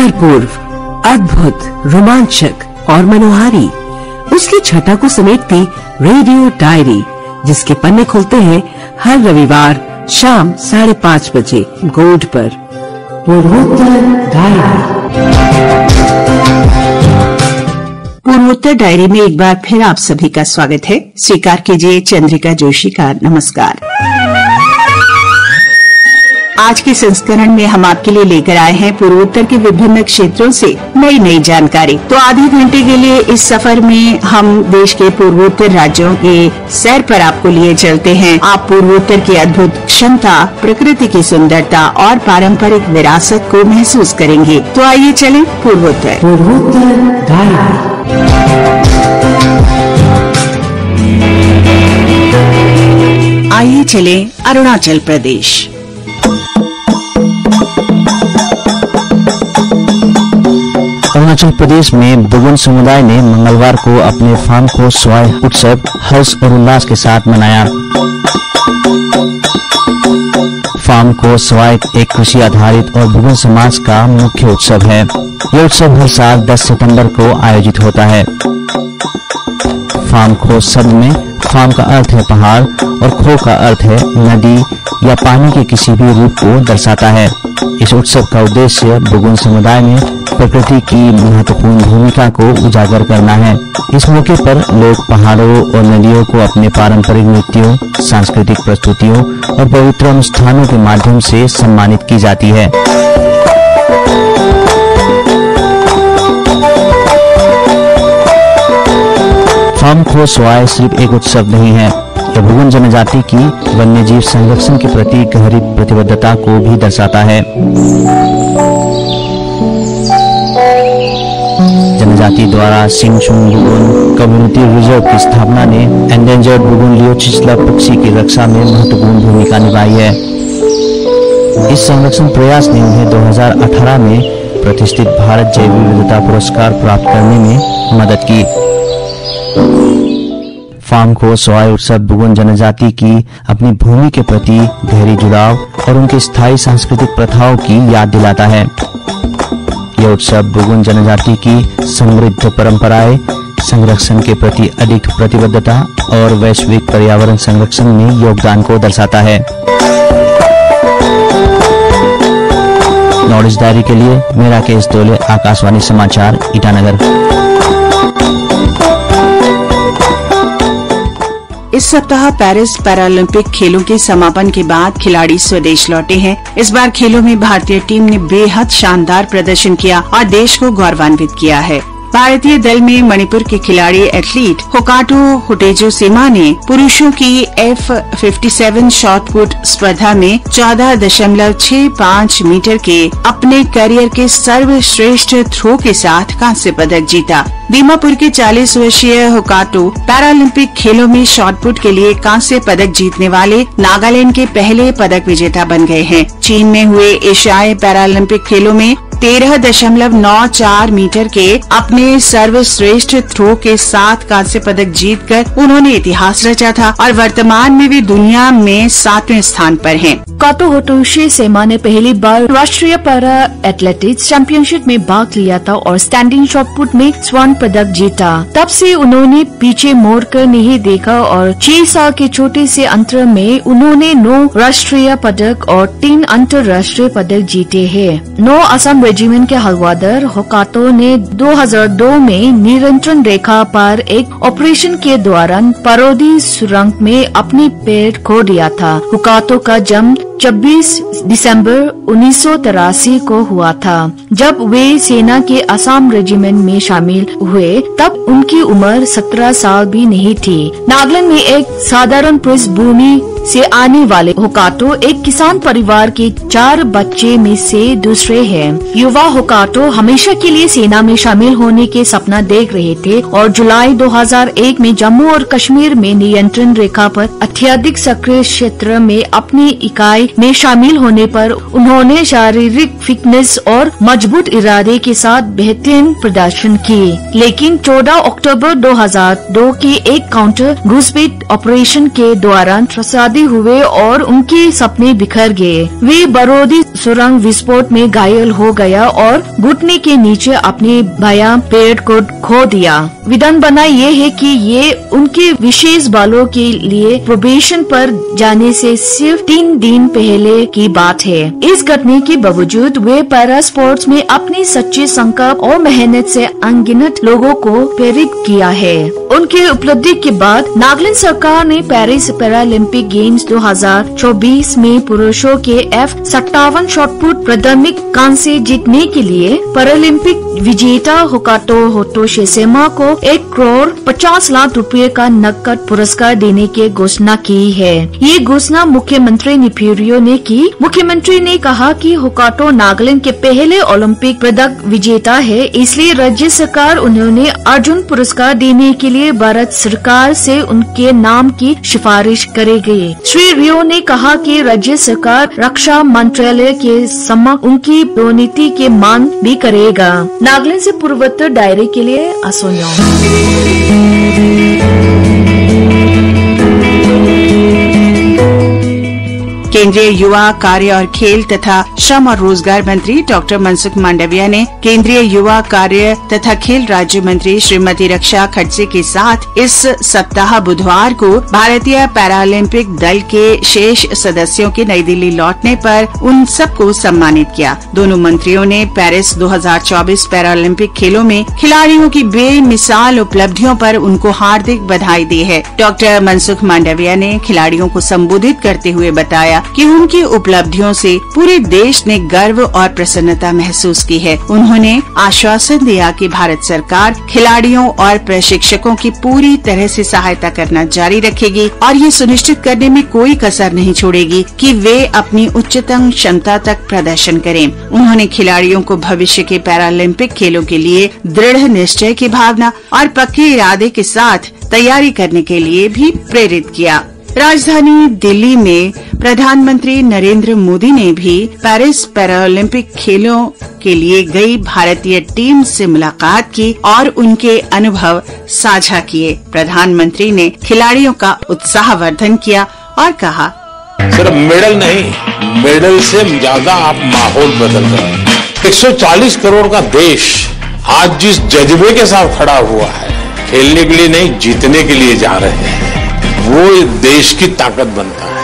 अभूतपूर्व, अद्भुत, रोमांचक और मनोहारी उसकी छटा को समेटती रेडियो डायरी, जिसके पन्ने खुलते हैं हर रविवार शाम 5:30 बजे गोल्ड पर। पूर्वोत्तर डायरी। पूर्वोत्तर डायरी में एक बार फिर आप सभी का स्वागत है। स्वीकार कीजिए चंद्रिका जोशी का नमस्कार। आज के संस्करण में हम आपके लिए लेकर आए हैं पूर्वोत्तर के विभिन्न क्षेत्रों से नई नई जानकारी। तो आधे घंटे के लिए इस सफर में हम देश के पूर्वोत्तर राज्यों के सैर पर आपको लिए चलते हैं। आप पूर्वोत्तर की अद्भुत क्षमता, प्रकृति की सुंदरता और पारंपरिक विरासत को महसूस करेंगे। तो आइए चलें पूर्वोत्तर। आइए चलें अरुणाचल प्रदेश। अरुणाचल प्रदेश में बुगुन समुदाय ने मंगलवार को अपने फार्म को स्वाय उत्सव हर्ष और उल्लास के साथ मनाया। फार्म को स्वाय एक कृषि आधारित और बुगुन समाज का मुख्य उत्सव है। यह उत्सव हर साल 10 सितंबर को आयोजित होता है। फार्म खो शब्द में फार्म का अर्थ है पहाड़ और खो का अर्थ है नदी या पानी के किसी भी रूप को दर्शाता है। इस उत्सव का उद्देश्य बुगुन समुदाय में प्रकृति की महत्वपूर्ण भूमिका को उजागर करना है। इस मौके पर लोग पहाड़ों और नदियों को अपने पारंपरिक नृत्यों, सांस्कृतिक प्रस्तुतियों और पवित्र अनुष्ठानों के माध्यम से सम्मानित की जाती है। फार्म खो स्वाय सिर्फ एक उत्सव नहीं है, यह बुगुन जनजाति की वन्यजीव संरक्षण के प्रति गहरी प्रतिबद्धता को भी दर्शाता है। जनजाति द्वारा सिंगचुंग बुगुन कम्युनिटी रिजर्व की स्थापना ने एंडेंजर्ड बुगुन लियो चिचला पक्षी की रक्षा में महत्वपूर्ण भूमिका निभाई है। इस संरक्षण प्रयास ने उन्हें 2018 में प्रतिष्ठित भारत जैव विविधता पुरस्कार प्राप्त करने में मदद की। फार्म खो स्वाय उत्सव बुगुन जनजाति की अपनी भूमि के प्रति गहरी जुड़ाव और उनके स्थायी सांस्कृतिक प्रथाओं की याद दिलाता है। यह उत्सव बुगुन जनजाति की समृद्ध परंपराएं, संरक्षण के प्रति अधिक प्रतिबद्धता और वैश्विक पर्यावरण संरक्षण में योगदान को दर्शाता है। नॉलेज डायरी के लिए मेरा केस दोले, आकाशवाणी समाचार, ईटानगर। इस सप्ताह पेरिस पैरालंपिक खेलों के समापन के बाद खिलाड़ी स्वदेश लौटे हैं। इस बार खेलों में भारतीय टीम ने बेहद शानदार प्रदर्शन किया और देश को गौरवान्वित किया है। भारतीय दल में मणिपुर के खिलाड़ी एथलीट होकाटो हुटेजो सिमा ने पुरुषों की F57 शॉटपुट स्पर्धा में 14.65 मीटर के अपने करियर के सर्वश्रेष्ठ थ्रो के साथ कांस्य पदक जीता। दीमापुर के 40 वर्षीय होकाटो पैरालंपिक खेलों में शॉटपुट के लिए कांस्य पदक जीतने वाले नागालैंड के पहले पदक विजेता बन गए हैं। चीन में हुए एशियाई पैरालंपिक खेलों में 13.94 मीटर के अपने सर्वश्रेष्ठ थ्रो के साथ कांस्य पदक जीतकर उन्होंने इतिहास रचा था और वर्तमान में वे दुनिया में 7वें स्थान पर हैं। काटो होटोशी सेमा ने पहली बार राष्ट्रीय पैरा एथलेटिक्स चैंपियनशिप में भाग लिया था और स्टैंडिंग शॉटपुट में स्वर्ण पदक जीता। तब से उन्होंने पीछे मोड़ कर नहीं देखा और 6 साल के छोटे से अंतर में उन्होंने 9 राष्ट्रीय पदक और 3 अंतर्राष्ट्रीय पदक जीते हैं। 9 असम रेजिमेंट के हवलदार होकाटो ने 2002 में नियंत्रण रेखा पर एक ऑपरेशन के दौरान परोदी सुरंग में अपनी पैर खो दिया था। होकाटो का जन्म 26 दिसंबर 1983 को हुआ था। जब वे सेना के असम रेजिमेंट में शामिल हुए तब उनकी उम्र 17 साल भी नहीं थी। नागालैंड में एक साधारण पृष्ठभूमि से आने वाले होकाटो एक किसान परिवार के 4 बच्चे में से दूसरे हैं। युवा होकाटो हमेशा के लिए सेना में शामिल होने के सपना देख रहे थे और जुलाई 2001 में जम्मू और कश्मीर में नियंत्रण रेखा पर अत्यधिक सक्रिय क्षेत्र में अपनी इकाई में शामिल होने पर उन्होंने शारीरिक फिटनेस और मजबूत इरादे के साथ बेहतरीन प्रदर्शन किए। लेकिन 14 अक्टूबर 2002 के एक काउंटर घुसपैठ ऑपरेशन के दौरान त्रसादी हुए और उनके सपने बिखर गए। वे बरोदी सुरंग विस्फोट में घायल हो गया और घुटने के नीचे अपने बायां पैर को खो दिया। विडंबना ये है कि ये उनके विशेष बालों के लिए प्रोबेशन पर जाने से सिर्फ 3 दिन पहले की बात है। इस घटने के बावजूद वे पैरा स्पोर्ट्स में अपनी सच्चे संकल्प और मेहनत से अनगिनत लोगों को प्रेरित किया है। उनके उपलब्धि के बाद नागालैंड सरकार ने पेरिस पैरालंपिक गेम्स 2024 में पुरुषों के F57 शॉटपुट प्राथमिक कांस्य जीतने के लिए पैरालंपिक विजेता हुकाटो हितोशी को 1,50,00,000 रुपए का नकद पुरस्कार देने की घोषणा की है। ये घोषणा मुख्यमंत्री निफिरियो ने की। मुख्यमंत्री ने कहा कि हुकाटो नागालैंड के पहले ओलंपिक पदक विजेता है, इसलिए राज्य सरकार उन्होंने अर्जुन पुरस्कार देने के लिए भारत सरकार से उनके नाम की सिफारिश करेगी। श्री रियो ने कहा कि राज्य सरकार रक्षा मंत्रालय के समक्ष उनकी प्रोन्नति के मांग भी करेगा। नागालैंड से पूर्वोत्तर डायरी के लिए असोनियो। केंद्रीय युवा कार्य और खेल तथा श्रम और रोजगार मंत्री डॉक्टर मनसुख मांडविया ने केंद्रीय युवा कार्य तथा खेल राज्य मंत्री श्रीमती रक्षा खडसे के साथ इस सप्ताह बुधवार को भारतीय पैरालंपिक दल के शेष सदस्यों के नई दिल्ली लौटने पर उन सबको सम्मानित किया। दोनों मंत्रियों ने पेरिस 2024 पैरालंपिक खेलों में खिलाड़ियों की बेमिसाल उपलब्धियों पर उनको हार्दिक बधाई दी है। डॉक्टर मनसुख मांडविया ने खिलाड़ियों को संबोधित करते हुए बताया कि उनकी उपलब्धियों से पूरे देश ने गर्व और प्रसन्नता महसूस की है। उन्होंने आश्वासन दिया कि भारत सरकार खिलाड़ियों और प्रशिक्षकों की पूरी तरह से सहायता करना जारी रखेगी और ये सुनिश्चित करने में कोई कसर नहीं छोड़ेगी कि वे अपनी उच्चतम क्षमता तक प्रदर्शन करें। उन्होंने खिलाड़ियों को भविष्य के पैरालंपिक खेलों के लिए दृढ़ निश्चय की भावना और पक्के इरादे के साथ तैयारी करने के लिए भी प्रेरित किया। राजधानी दिल्ली में प्रधानमंत्री नरेंद्र मोदी ने भी पेरिस पैरालंपिक खेलों के लिए गई भारतीय टीम से मुलाकात की और उनके अनुभव साझा किए। प्रधानमंत्री ने खिलाड़ियों का उत्साहवर्धन किया और कहा, सिर्फ मेडल नहीं, मेडल से ज्यादा आप माहौल बदल रहे हैं। 140 करोड़ का देश आज जिस जज्बे के साथ खड़ा हुआ है, खेलने के लिए नहीं जीतने के लिए जा रहे हैं, वो देश की ताकत बनता है।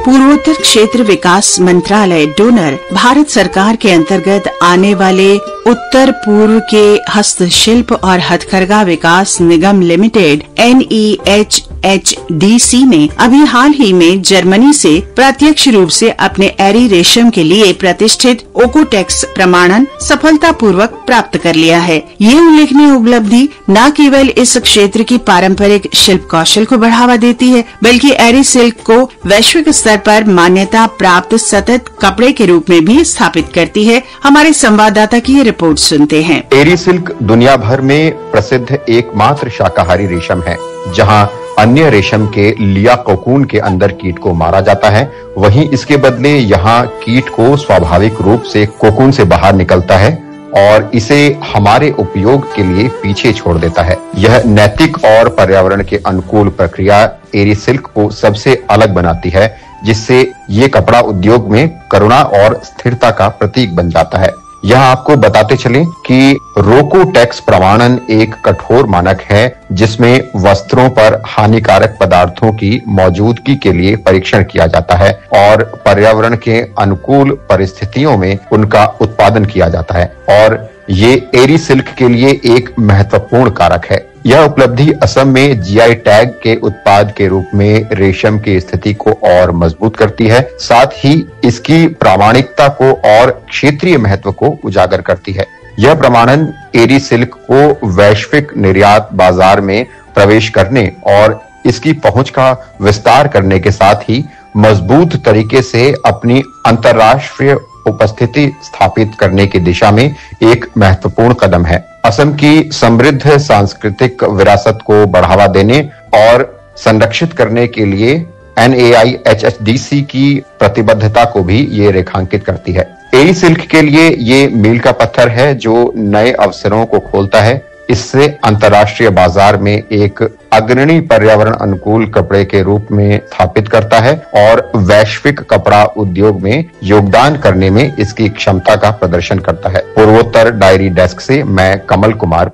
पूर्वोत्तर क्षेत्र विकास मंत्रालय डोनर भारत सरकार के अंतर्गत आने वाले उत्तर पूर्व के हस्तशिल्प और हथकरघा विकास निगम लिमिटेड NEHHDC ने अभी हाल ही में जर्मनी से प्रत्यक्ष रूप से अपने एरी रेशम के लिए प्रतिष्ठित ओकोटेक्स प्रमाणन सफलतापूर्वक प्राप्त कर लिया है। ये उल्लेखनीय उपलब्धि न केवल इस क्षेत्र की पारंपरिक शिल्प कौशल को बढ़ावा देती है, बल्कि एरी सिल्क को वैश्विक स्तर पर मान्यता प्राप्त सतत कपड़े के रूप में भी स्थापित करती है। हमारे संवाददाता की ये रिपोर्ट सुनते हैं। एरी सिल्क दुनिया भर में प्रसिद्ध एकमात्र शाकाहारी रेशम है, जहां अन्य रेशम के लिया कोकून के अंदर कीट को मारा जाता है, वहीं इसके बदले यहाँ कीट को स्वाभाविक रूप से कोकून से बाहर निकलता है और इसे हमारे उपयोग के लिए पीछे छोड़ देता है। यह नैतिक और पर्यावरण के अनुकूल प्रक्रिया एरी सिल्क को सबसे अलग बनाती है, जिससे ये कपड़ा उद्योग में करुणा और स्थिरता का प्रतीक बन जाता है। यहाँ आपको बताते चलें कि रोकोटेक्स प्रमाणन एक कठोर मानक है, जिसमें वस्त्रों पर हानिकारक पदार्थों की मौजूदगी के लिए परीक्षण किया जाता है और पर्यावरण के अनुकूल परिस्थितियों में उनका उत्पादन किया जाता है, और ये एरी सिल्क के लिए एक महत्वपूर्ण कारक है। यह उपलब्धि असम में जीआई टैग के उत्पाद के रूप में रेशम की स्थिति को और मजबूत करती है, साथ ही इसकी प्रामाणिकता को और क्षेत्रीय महत्व को उजागर करती है। यह प्रमाणन एरी सिल्क को वैश्विक निर्यात बाजार में प्रवेश करने और इसकी पहुंच का विस्तार करने के साथ ही मजबूत तरीके से अपनी अंतर्राष्ट्रीय उपस्थिति स्थापित करने की दिशा में एक महत्वपूर्ण कदम है। असम की समृद्ध सांस्कृतिक विरासत को बढ़ावा देने और संरक्षित करने के लिए NAIHHDC की प्रतिबद्धता को भी ये रेखांकित करती है। एरी सिल्क के लिए ये मील का पत्थर है, जो नए अवसरों को खोलता है। इससे अंतर्राष्ट्रीय बाजार में एक अग्रणी पर्यावरण अनुकूल कपड़े के रूप में स्थापित करता है और वैश्विक कपड़ा उद्योग में योगदान करने में इसकी क्षमता का प्रदर्शन करता है। पूर्वोत्तर डायरी डेस्क से मैं कमल कुमार।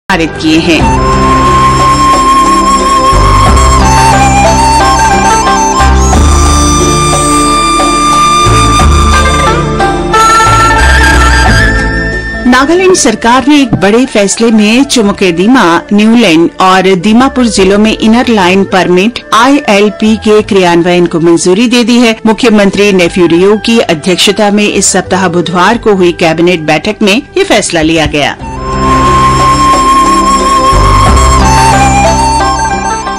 पारित किए हैं। नागालैंड सरकार ने एक बड़े फैसले में चुमोकेदीमा, न्यूलैंड और दीमापुर जिलों में इनर लाइन परमिट ILP के क्रियान्वयन को मंजूरी दे दी है। मुख्यमंत्री नेफ्यू रियो की अध्यक्षता में इस सप्ताह बुधवार को हुई कैबिनेट बैठक में ये फैसला लिया गया।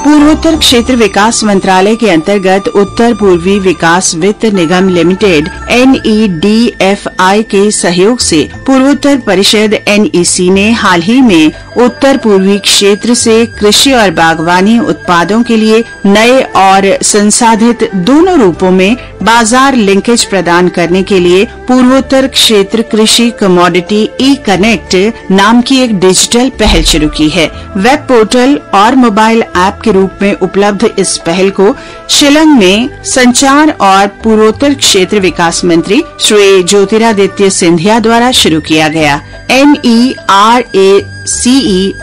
पूर्वोत्तर क्षेत्र विकास मंत्रालय के अंतर्गत उत्तर पूर्वी विकास वित्त निगम लिमिटेड NEDFI के सहयोग से पूर्वोत्तर परिषद NEC ने हाल ही में उत्तर पूर्वी क्षेत्र से कृषि और बागवानी उत्पादों के लिए नए और संसाधित दोनों रूपों में बाजार लिंकेज प्रदान करने के लिए पूर्वोत्तर क्षेत्र कृषि कमोडिटी E-कनेक्ट नाम की एक डिजिटल पहल शुरू की है। वेब पोर्टल और मोबाइल ऐप के रूप में उपलब्ध इस पहल को शिलांग में संचार और पूर्वोत्तर क्षेत्र विकास मंत्री श्री ज्योतिरादित्य सिंधिया द्वारा शुरू किया गया। NERACE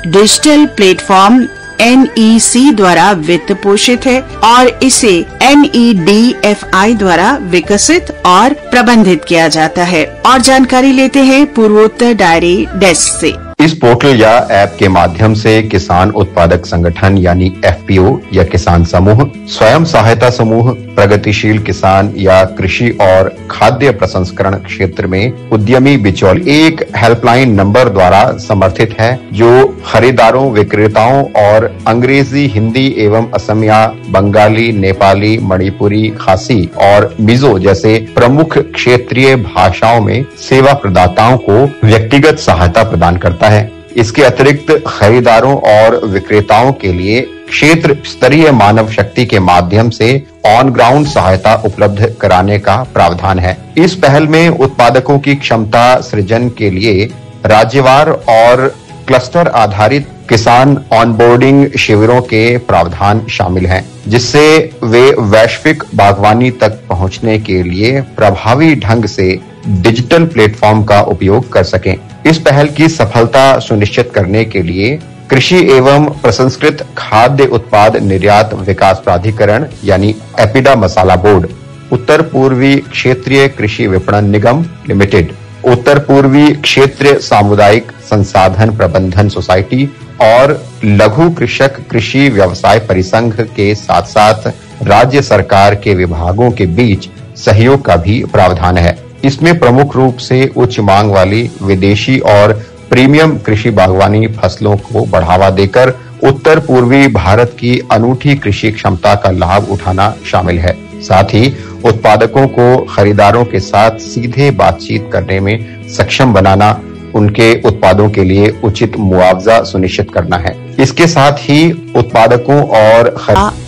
डिजिटल प्लेटफॉर्म NEC द्वारा वित्त पोषित है और इसे NEDFI द्वारा विकसित और प्रबंधित किया जाता है। और जानकारी लेते हैं पूर्वोत्तर डायरी डेस्क से। इस पोर्टल या ऐप के माध्यम से किसान उत्पादक संगठन यानी FPO या किसान समूह, स्वयं सहायता समूह, प्रगतिशील किसान या कृषि और खाद्य प्रसंस्करण क्षेत्र में उद्यमी बिचौल एक हेल्पलाइन नंबर द्वारा समर्थित है, जो खरीदारों, विक्रेताओं और अंग्रेजी, हिंदी एवं असमिया, बंगाली, नेपाली, मणिपुरी, खासी और मिजो जैसे प्रमुख क्षेत्रीय भाषाओं में सेवा प्रदाताओं को व्यक्तिगत सहायता प्रदान करता है। इसके अतिरिक्त खरीदारों और विक्रेताओं के लिए क्षेत्र स्तरीय मानव शक्ति के माध्यम से ऑन ग्राउंड सहायता उपलब्ध कराने का प्रावधान है। इस पहल में उत्पादकों की क्षमता सृजन के लिए राज्यवार और क्लस्टर आधारित किसान ऑनबोर्डिंग शिविरों के प्रावधान शामिल हैं, जिससे वे वैश्विक बागवानी तक पहुंचने के लिए प्रभावी ढंग से डिजिटल प्लेटफॉर्म का उपयोग कर सकें। इस पहल की सफलता सुनिश्चित करने के लिए कृषि एवं प्रसंस्कृत खाद्य उत्पाद निर्यात विकास प्राधिकरण यानी एपिडा मसाला बोर्ड, उत्तर पूर्वी क्षेत्रीय कृषि विपणन निगम लिमिटेड, उत्तर पूर्वी क्षेत्र सामुदायिक संसाधन प्रबंधन सोसाइटी और लघु कृषक कृषि व्यवसाय परिसंघ के साथ साथ राज्य सरकार के विभागों के बीच सहयोग का भी प्रावधान है। इसमें प्रमुख रूप से उच्च मांग वाली विदेशी और प्रीमियम कृषि बागवानी फसलों को बढ़ावा देकर उत्तर पूर्वी भारत की अनूठी कृषि क्षमता का लाभ उठाना शामिल है। साथ ही उत्पादकों को खरीदारों के साथ सीधे बातचीत करने में सक्षम बनाना, उनके उत्पादों के लिए उचित मुआवजा सुनिश्चित करना है। इसके साथ ही उत्पाद उत्पादकों और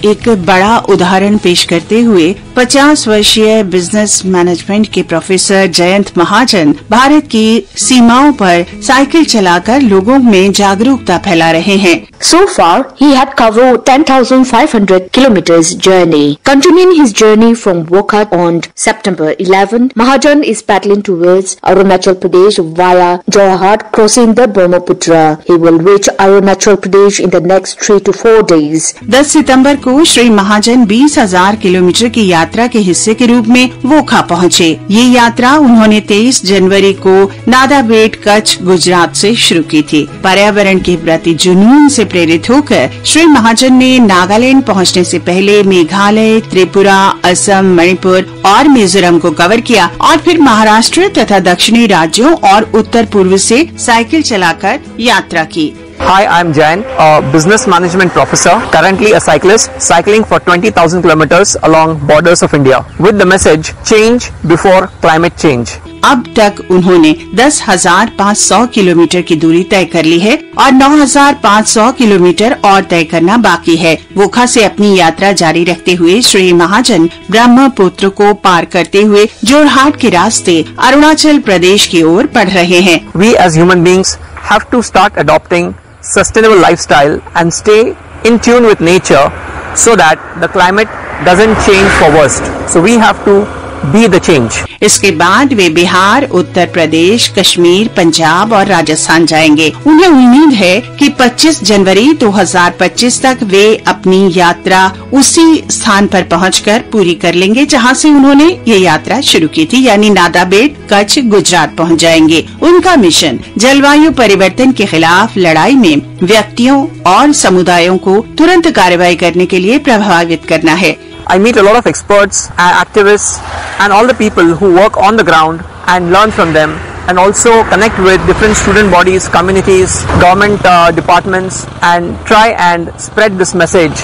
एक बड़ा उदाहरण पेश करते हुए 50 वर्षीय बिजनेस मैनेजमेंट के प्रोफेसर जयंत महाजन भारत की सीमाओं पर साइकिल चलाकर लोगों में जागरूकता फैला रहे हैं। So far, he had covered 10,500 kilometers journey. Continuing his journey from Wokat on September 11, Mahajan is paddling towards Arunachal Pradesh via Jorhat, crossing the Brahmaputra. He will reach Arunachal Pradesh in the next 3 to 4 days. 10 सितंबर को Shri Mahajan 20,000 kilometre की यात्रा के हिस्से के रूप में वोखा पहुँचे। ये यात्रा उन्होंने 23 जनवरी को नादाबेट कच्छ गुजरात से शुरू की थी। पर्यावरण के प्रति जुनून से प्रेरित होकर श्री महाजन ने नागालैंड पहुंचने से पहले मेघालय, त्रिपुरा, असम, मणिपुर और मिजोरम को कवर किया और फिर महाराष्ट्र तथा दक्षिणी राज्यों और उत्तर पूर्व से साइकिल चलाकर यात्रा की। Hi, I'm Jain, a business management professor, currently a cyclist, cycling for 20,000 kilometers along borders of India, with the message, change before climate change. अब तक उन्होंने 10,500 किलोमीटर की दूरी तय कर ली है और 9,500 किलोमीटर और तय करना बाकी है। वोखा से अपनी यात्रा जारी रखते हुए श्री महाजन ब्रह्मपुत्र को पार करते हुए जोरहाट के रास्ते अरुणाचल प्रदेश की ओर बढ़ रहे हैं। We as human beings have to start adopting sustainable lifestyle and stay in tune with nature so that the climate doesn't change for worst. So we have to be the change. इसके बाद वे बिहार, उत्तर प्रदेश, कश्मीर, पंजाब और राजस्थान जाएंगे। उन्हें उम्मीद है कि 25 जनवरी 2025 तक वे अपनी यात्रा उसी स्थान पर पहुंचकर पूरी कर लेंगे जहां से उन्होंने ये यात्रा शुरू की थी, यानी नादाबेट कच्छ गुजरात पहुंच जाएंगे। उनका मिशन जलवायु परिवर्तन के खिलाफ लड़ाई में व्यक्तियों और समुदायों को तुरंत कार्रवाई करने के लिए प्रभावित करना है। I meet a lot of experts, activists and all the people who work on the ground and learn from them, and also connect with different student bodies, communities, government departments, and try and spread this message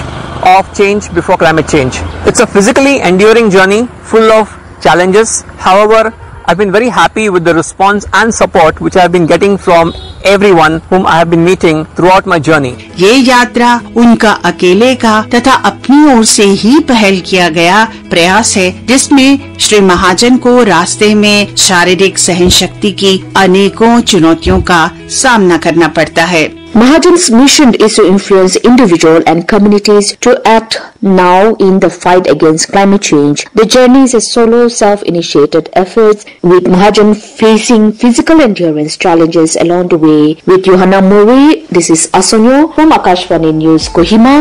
of change before climate change. It's a physically enduring journey full of challenges. However, I've been very happy with the response and support which I've been getting from everyone whom I have been meeting throughout my journey. ये यात्रा उनका अकेले का तथा अपनी ओर से ही पहल किया गया प्रयास है, जिसमें श्री महाजन को रास्ते में शारीरिक सहन शक्ति की अनेकों चुनौतियों का सामना करना पड़ता है। Mahajan's mission is to influence individuals and communities to act now in the fight against climate change. The journey is a solo, self-initiated effort, with Mahajan facing physical endurance challenges along the way. With Johanna Murray, this is Asonyo from Akashvani News, Kohima.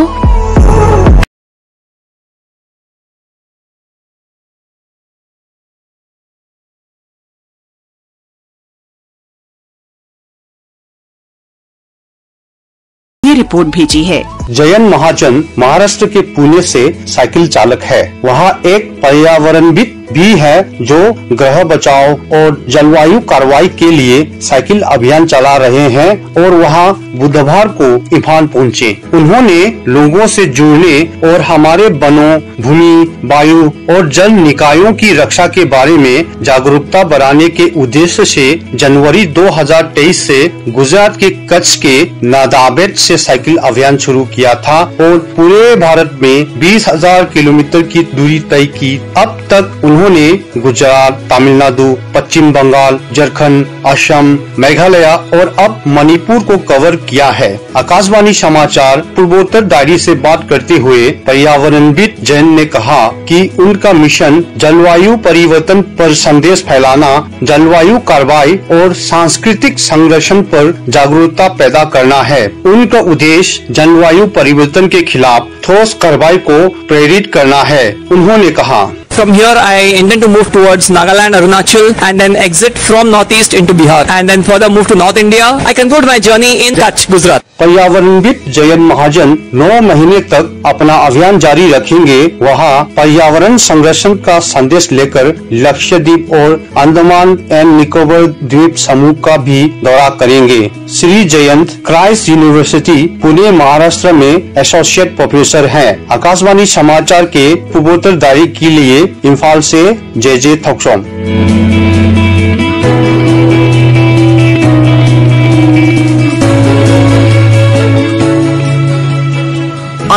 Report भेजी है। जयंत महाजन महाराष्ट्र के पुणे से cycle चालक है। वहाँ एक पर्यावरणविद भी है जो ग्रह बचाओ और जलवायु कार्रवाई के लिए साइकिल अभियान चला रहे हैं और वहाँ बुधवार को इम्फाल पहुँचे। उन्होंने लोगों से जुड़ने और हमारे वनों, भूमि, वायु और जल निकायों की रक्षा के बारे में जागरूकता बढ़ाने के उद्देश्य से जनवरी 2023 से गुजरात के कच्छ के नादाबेट से साइकिल अभियान शुरू किया था और पूरे भारत में 20,000 किलोमीटर की दूरी तय की। अब तक उन्होंने गुजरात, तमिलनाडु, पश्चिम बंगाल, झारखंड, असम, मेघालय और अब मणिपुर को कवर किया है। आकाशवाणी समाचार पूर्वोत्तर डायरी से बात करते हुए पर्यावरणविद जैन ने कहा कि उनका मिशन जलवायु परिवर्तन पर संदेश फैलाना, जलवायु कार्रवाई और सांस्कृतिक संरक्षण पर जागरूकता पैदा करना है। उनका उद्देश्य जलवायु परिवर्तन के खिलाफ ठोस कार्रवाई को प्रेरित करना है। उन्होंने कहा, From here, I intend to move towards Nagaland, Arunachal, and then exit from northeast into Bihar, and then further move to North India. I conclude my journey in Kutch, Gujarat. पर्यावरणविद Jayant महाजन 9 महीने तक अपना अभियान जारी रखेंगे। वहाँ पर्यावरण संरक्षण का संदेश लेकर लक्षद्वीप और अंडमान एंड निकोबार द्वीप समूह का भी दौरा करेंगे। श्री जयंत क्राइस्ट यूनिवर्सिटी पुणे महाराष्ट्र में एसोसिएट प्रोफेसर हैं। आकाशवाणी समाचार के पूर्वोत्तर डायरी के लिए इम्फाल से जे थोक्सोम।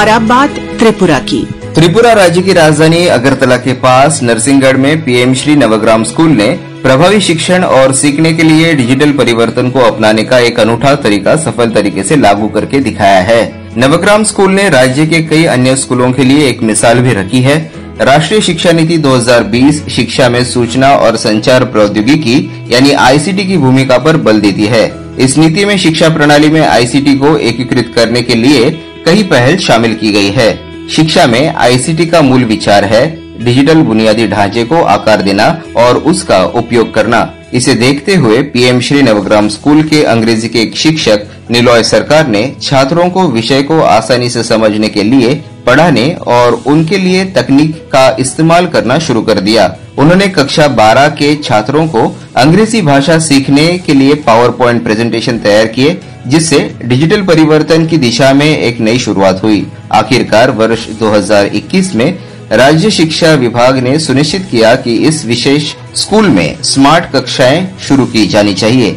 और अब बात त्रिपुरा की। त्रिपुरा राज्य की राजधानी अगरतला के पास नरसिंहगढ़ में पीएम श्री नवग्राम स्कूल ने प्रभावी शिक्षण और सीखने के लिए डिजिटल परिवर्तन को अपनाने का एक अनूठा तरीका सफल तरीके से लागू करके दिखाया है। नवग्राम स्कूल ने राज्य के कई अन्य स्कूलों के लिए एक मिसाल भी रखी है। राष्ट्रीय शिक्षा नीति 2020 शिक्षा में सूचना और संचार प्रौद्योगिकी यानी आईसीटी की भूमिका पर बल देती है। इस नीति में शिक्षा प्रणाली में आईसीटी को एकीकृत करने के लिए कई पहल शामिल की गई है। शिक्षा में आईसीटी का मूल विचार है डिजिटल बुनियादी ढांचे को आकार देना और उसका उपयोग करना। इसे देखते हुए पीएम श्री नवग्राम स्कूल के अंग्रेजी के एक शिक्षक निलॉय सरकार ने छात्रों को विषय को आसानी से समझने के लिए पढ़ाने और उनके लिए तकनीक का इस्तेमाल करना शुरू कर दिया। उन्होंने कक्षा 12 के छात्रों को अंग्रेजी भाषा सीखने के लिए पावर पॉइंट प्रेजेंटेशन तैयार किए, जिससे डिजिटल परिवर्तन की दिशा में एक नई शुरुआत हुई। आखिरकार वर्ष 2021 में राज्य शिक्षा विभाग ने सुनिश्चित किया कि इस विशेष स्कूल में स्मार्ट कक्षाएं शुरू की जानी चाहिए।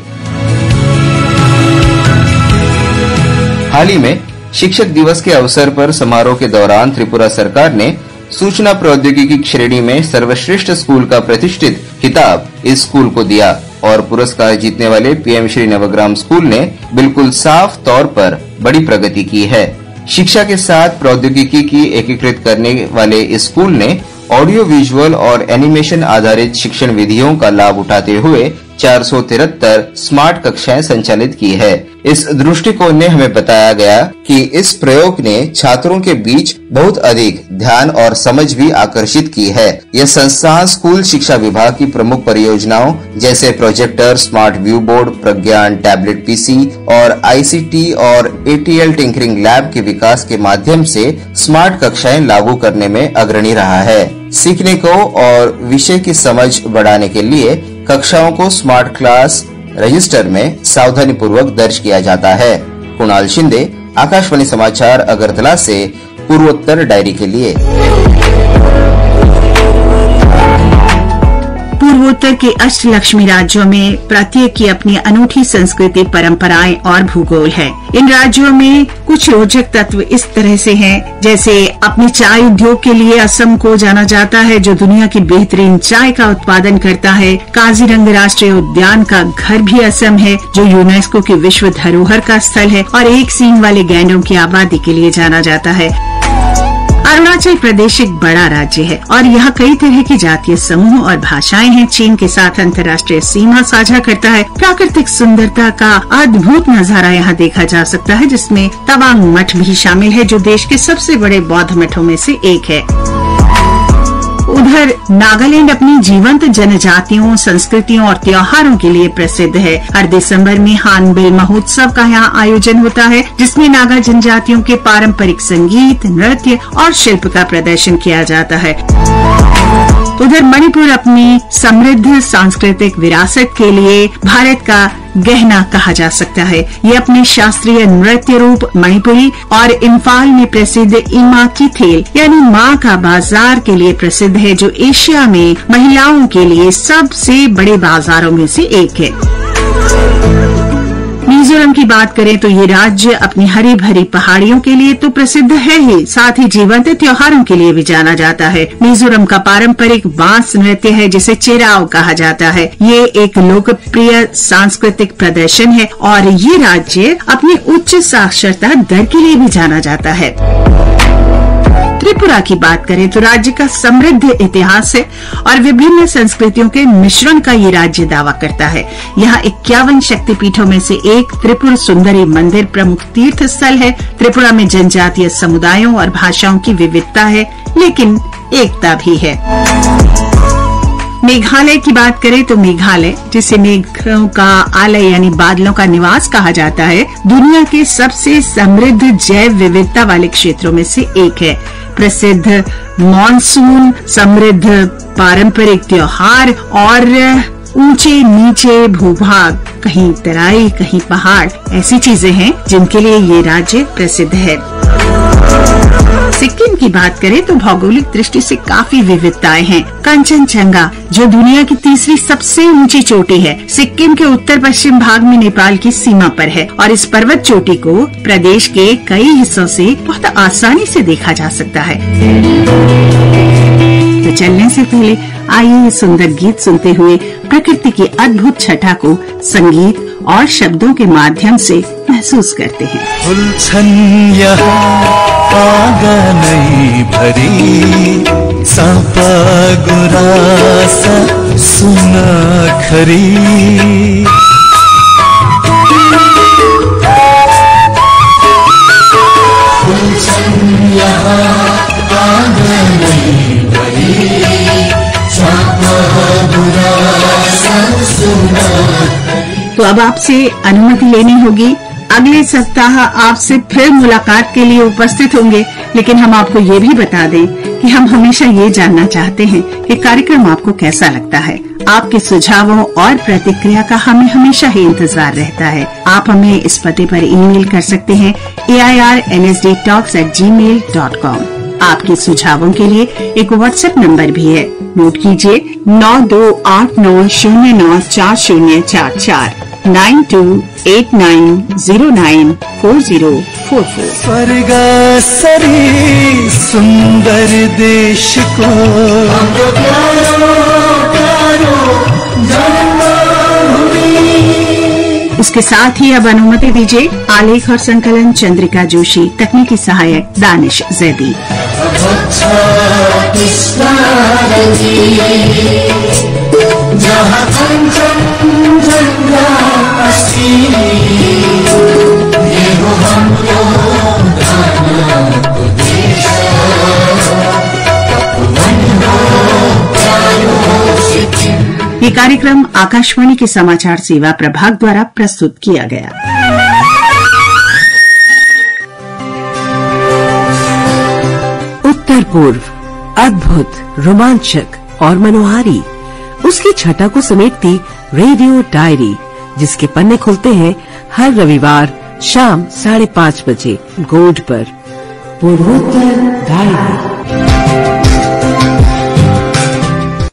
हाल ही में शिक्षक दिवस के अवसर पर समारोह के दौरान त्रिपुरा सरकार ने सूचना प्रौद्योगिकी श्रेणी में सर्वश्रेष्ठ स्कूल का प्रतिष्ठित खिताब इस स्कूल को दिया और पुरस्कार जीतने वाले पीएम श्री नवग्राम स्कूल ने बिल्कुल साफ तौर पर बड़ी प्रगति की है। शिक्षा के साथ प्रौद्योगिकी की एकीकृत करने वाले इस स्कूल ने ऑडियो विजुअल और एनिमेशन आधारित शिक्षण विधियों का लाभ उठाते हुए 473 स्मार्ट कक्षाएं संचालित की है। इस दृष्टिकोण ने हमें बताया गया कि इस प्रयोग ने छात्रों के बीच बहुत अधिक ध्यान और समझ भी आकर्षित की है। यह संस्थान स्कूल शिक्षा विभाग की प्रमुख परियोजनाओं जैसे प्रोजेक्टर, स्मार्ट व्यू बोर्ड, प्रज्ञान टैबलेट पीसी और आईसीटी और एटीएल टिंकरिंग लैब के विकास के माध्यम से स्मार्ट कक्षाएं लागू करने में अग्रणी रहा है। सीखने को और विषय की समझ बढ़ाने के लिए कक्षाओं को स्मार्ट क्लास रजिस्टर में सावधानी पूर्वक दर्ज किया जाता है। कुणाल शिंदे, आकाशवाणी समाचार अगरतला से पूर्वोत्तर डायरी के लिए। पूर्वोत्तर के अष्टलक्ष्मी राज्यों में प्रत्येक की अपनी अनूठी संस्कृति, परंपराएं और भूगोल है। इन राज्यों में कुछ रोचक तत्व इस तरह से हैं, जैसे अपने चाय उद्योग के लिए असम को जाना जाता है, जो दुनिया की बेहतरीन चाय का उत्पादन करता है। काजीरंगा राष्ट्रीय उद्यान का घर भी असम है, जो यूनेस्को की विश्व धरोहर का स्थल है और एक सींग वाले गैंडों की आबादी के लिए जाना जाता है। अरुणाचल प्रदेश एक बड़ा राज्य है और यहाँ कई तरह के जातीय समूह और भाषाएं हैं। चीन के साथ अंतर्राष्ट्रीय सीमा साझा करता है। प्राकृतिक सुंदरता का अद्भुत नजारा यहाँ देखा जा सकता है, जिसमें तवांग मठ भी शामिल है, जो देश के सबसे बड़े बौद्ध मठों में से एक है। उधर नागालैंड अपनी जीवंत जनजातियों, संस्कृतियों और त्योहारों के लिए प्रसिद्ध है। हर दिसंबर में हार्नबिल महोत्सव का यहाँ आयोजन होता है, जिसमें नागा जनजातियों के पारंपरिक संगीत, नृत्य और शिल्प का प्रदर्शन किया जाता है। उधर मणिपुर अपनी समृद्ध सांस्कृतिक विरासत के लिए भारत का गहना कहा जा सकता है। ये अपने शास्त्रीय नृत्य रूप मणिपुरी और इम्फाल में प्रसिद्ध इमा की थेल यानी माँ का बाजार के लिए प्रसिद्ध है, जो एशिया में महिलाओं के लिए सबसे बड़े बाजारों में से एक है। मिजोरम की बात करें तो ये राज्य अपनी हरी भरी पहाड़ियों के लिए तो प्रसिद्ध है ही, साथ ही जीवंत त्योहारों के लिए भी जाना जाता है। मिजोरम का पारंपरिक बांस नृत्य है, जिसे चेराव कहा जाता है। ये एक लोकप्रिय सांस्कृतिक प्रदर्शन है और ये राज्य अपनी उच्च साक्षरता दर के लिए भी जाना जाता है। त्रिपुरा की बात करें तो राज्य का समृद्ध इतिहास है और विभिन्न संस्कृतियों के मिश्रण का ये राज्य दावा करता है। यहाँ 51 शक्तिपीठों में से एक त्रिपुर सुंदरी मंदिर प्रमुख तीर्थ स्थल है। त्रिपुरा में जनजातीय समुदायों और भाषाओं की विविधता है, लेकिन एकता भी है। मेघालय की बात करें तो मेघालय, जिसे मेघों का आलय यानी बादलों का निवास कहा जाता है, दुनिया के सबसे समृद्ध जैव विविधता वाले क्षेत्रों में से एक है। प्रसिद्ध मॉनसून, समृद्ध पारंपरिक त्योहार और ऊंचे नीचे भूभाग, कहीं तराई कहीं पहाड़, ऐसी चीजें हैं जिनके लिए ये राज्य प्रसिद्ध है। सिक्किम की बात करें तो भौगोलिक दृष्टि से काफी विविधताएं हैं। कंचनजंगा जो दुनिया की तीसरी सबसे ऊंची चोटी है, सिक्किम के उत्तर पश्चिम भाग में नेपाल की सीमा पर है और इस पर्वत चोटी को प्रदेश के कई हिस्सों से बहुत आसानी से देखा जा सकता है। तो चलने से पहले आइए सुंदर गीत सुनते हुए प्रकृति की अद्भुत छटा को संगीत और शब्दों के माध्यम से महसूस करते हैं। आंगनै भरी सापा गुरासा सुनखरी आंगनै भरी सापा गुरासा सुनखरी। तो अब आपसे अनुमति लेनी होगी। अगले सप्ताह आपसे फिर मुलाकात के लिए उपस्थित होंगे, लेकिन हम आपको ये भी बता दें कि हम हमेशा ये जानना चाहते हैं कि कार्यक्रम आपको कैसा लगता है। आपके सुझावों और प्रतिक्रिया का हमें हमेशा ही इंतजार रहता है। आप हमें इस पते पर ईमेल कर सकते हैं airnsdtalks@gmail.com। आपके सुझावों के लिए एक व्हाट्सएप नंबर भी है, नोट कीजिए 9289094044 9289094044। स्वर्ग सरी सुंदर देश को इसके साथ ही अब अनुमति दीजिए। आलेख और संकलन चंद्रिका जोशी, तकनीकी सहायक दानिश जैदी। ये कार्यक्रम आकाशवाणी के समाचार सेवा प्रभाग द्वारा प्रस्तुत किया गया। उत्तर पूर्व अद्भुत, रोमांचक और मनोहारी, उसकी छटा को समेटती रेडियो डायरी, जिसके पन्ने खुलते हैं हर रविवार शाम 5:30 बजे गोल्ड पर। पूर्वोत्तर डायरी।